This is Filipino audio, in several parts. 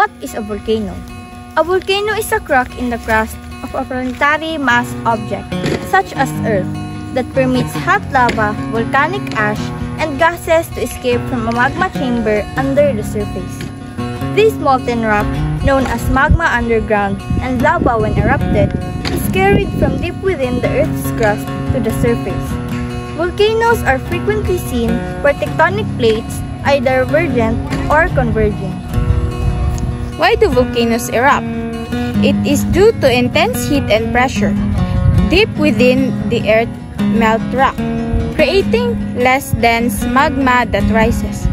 What is a volcano? A volcano is a crack in the crust of a planetary mass object, such as Earth, that permits hot lava, volcanic ash, and gases to escape from a magma chamber under the surface. This molten rock, known as magma underground and lava when erupted, is carried from deep within the Earth's crust to the surface. Volcanoes are frequently seen where tectonic plates are divergent or converging. Why do volcanoes erupt? It is due to intense heat and pressure. Deep within the earth melt rock, creating less dense magma that rises.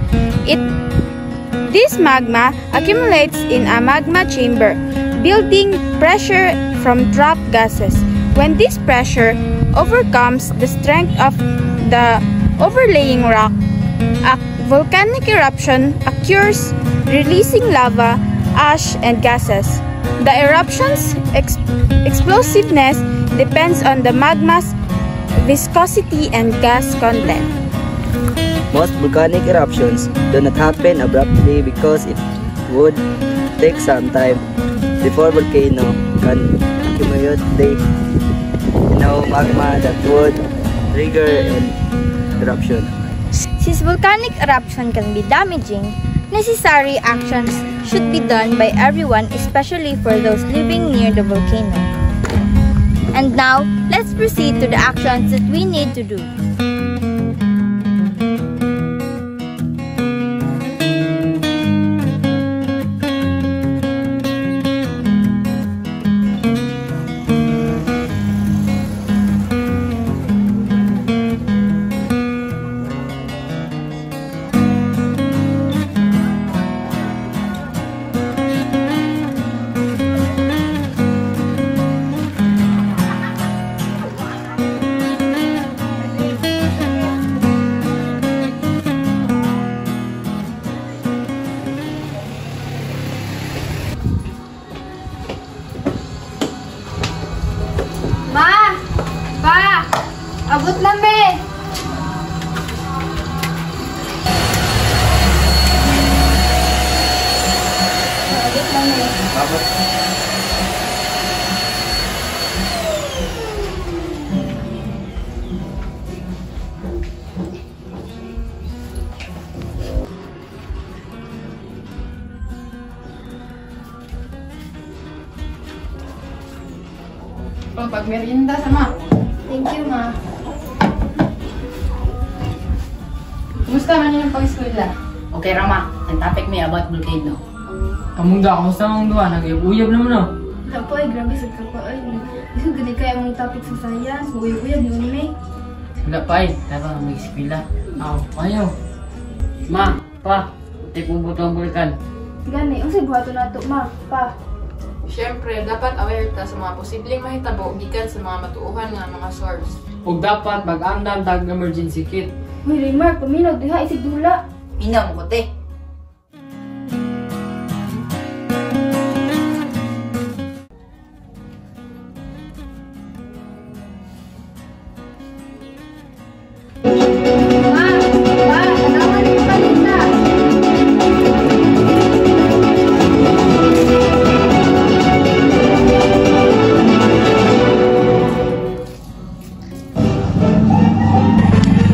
This magma accumulates in a magma chamber, building pressure from trapped gases. When this pressure overcomes the strength of the overlaying rock, a volcanic eruption occurs, releasing lava, ash, and gases. The eruption's explosiveness depends on the magma's viscosity and gas content. Most volcanic eruptions do not happen abruptly because it would take some time before volcano can accumulate the magma that would trigger an eruption. Since volcanic eruption can be damaging, necessary actions should be done by everyone, especially for those living near the volcano. And now, let's proceed to the actions that we need to do. Ma! Pa! Abot lang be! Abot lang be. Abot. Pagmerienda sama. Thank you, Ma. Kumusta man yung pag-eskwela? Okay, Rama. Ang topic may about volcano. Kamong da, kumusta mong duwa? Nag-uyab naman no? Wala po ay grabe sa kako ay. Gusto gani kaya mong topic sa science, uyab-uyab yun ni. Wala pa eh. Dapat mag-eskwela. Ayaw. Ma, pa, tipubot ang vulkan. Gani, unsay buhaton nato, Ma, Pa. Siyempre, dapat aware ta sa mga posibleng mahitabo gikan sa mga matuuhan nga mga source. Ug dapat mag-andam tag emergency kit. Uy, Raymar, paminaw diha isig dula. Minaw mo ko, te.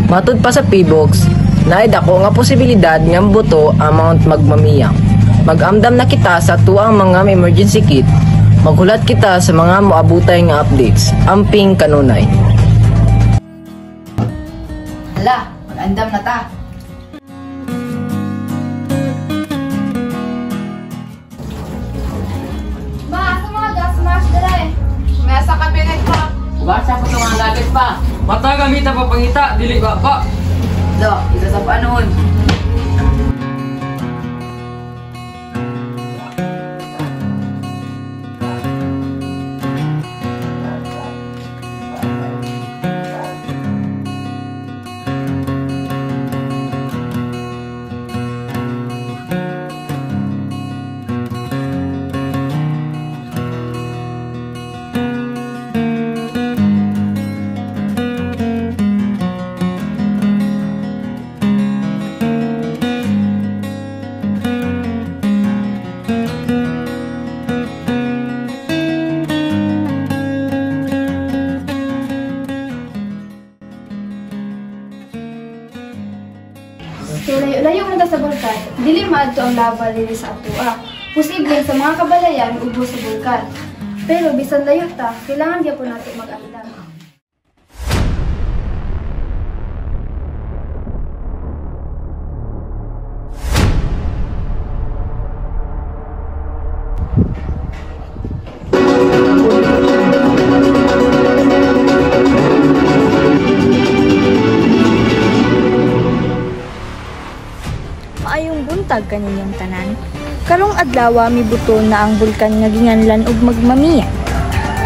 Matud pa sa PBOX, naay dako nga posibilidad nga buto ang Mount Magmamiyang. Mag-amdam na kita sa tuang mga emergency kit. Maghulat kita sa mga moabutay nga updates. Amping kanunay. Hala, mag-andam na ta. Ma, asa mga gas mask dala eh. Nasa kabinet pa. Basa ko sa mga lagat pa. Mata gamita pa pangita, dili ba pa? Do, isa sa paanoon. kita sa bulkan, dili maadto ang lava dili sa atua. Posible sa mga kabalayan ubos sa bulkan. Pero bisan dayon ta, kailangan gyapon nato mag-andam. Maayong buntag kaninyong tanan. Karong adlaw mibuto na ang bulkan nga ginganlan ug magmamiya.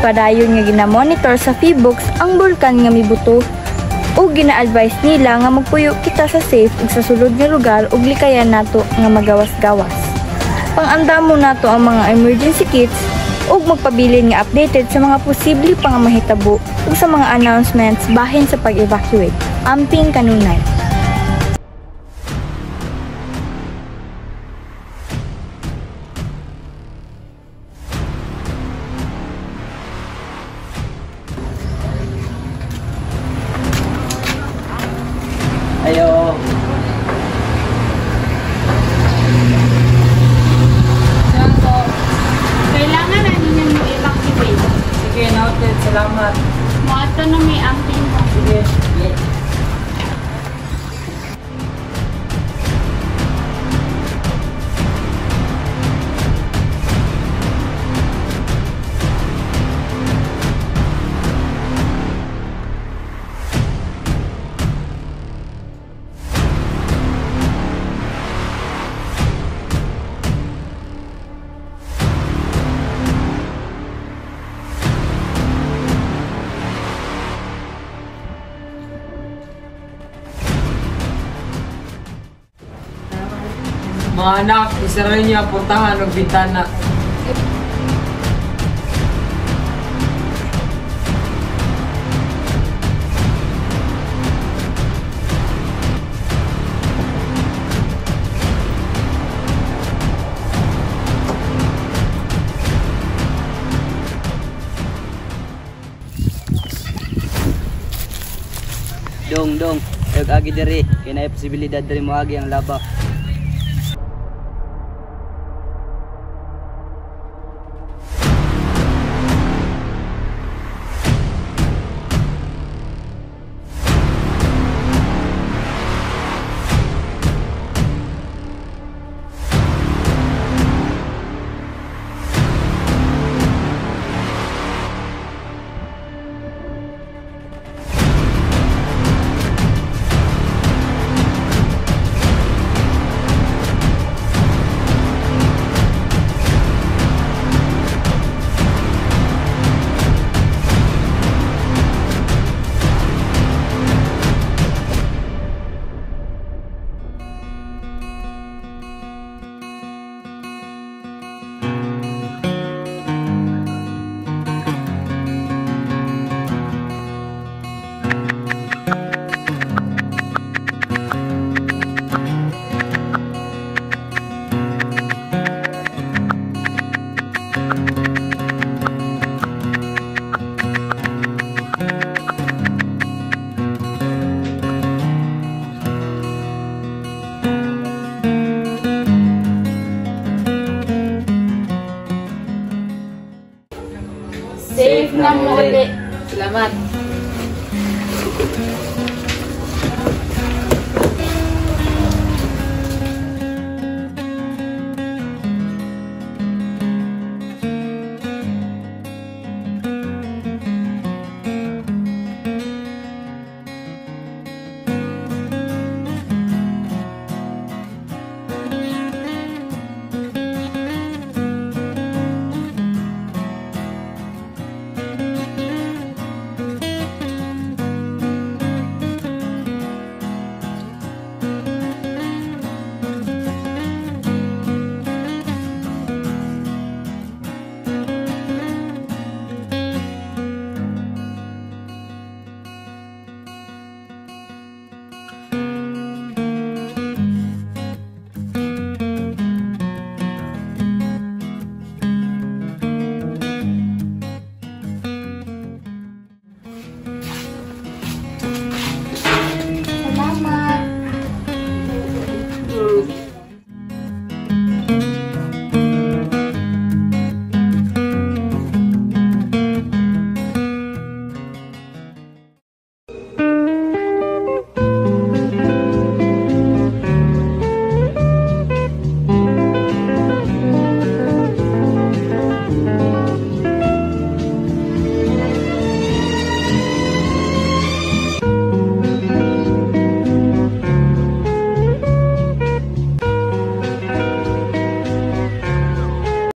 Padayon nga gina-monitor sa Feebox ang bulkan nga mibuto ug gina-advise nila nga magpuyo kita sa safe ug sa sulod nga lugar ug likayan nato nga magawas-gawas. Pang-andamo nato ang mga emergency kits ug magpabilin nga updated sa mga posible pang mahitabo ug sa mga announcements bahin sa pag-evacuate. Amping kanunay. Ayo. Kailangan na ninyo i-evacuate. Sige, noted. Salamat. Mga na may amping mo. Sige. Mga anak, isaray niyo ang puntahan ng bintana. Dong, agi diri, kay naay posibilidad diri moagi ang laba. Safe na mo ulit. Salamat.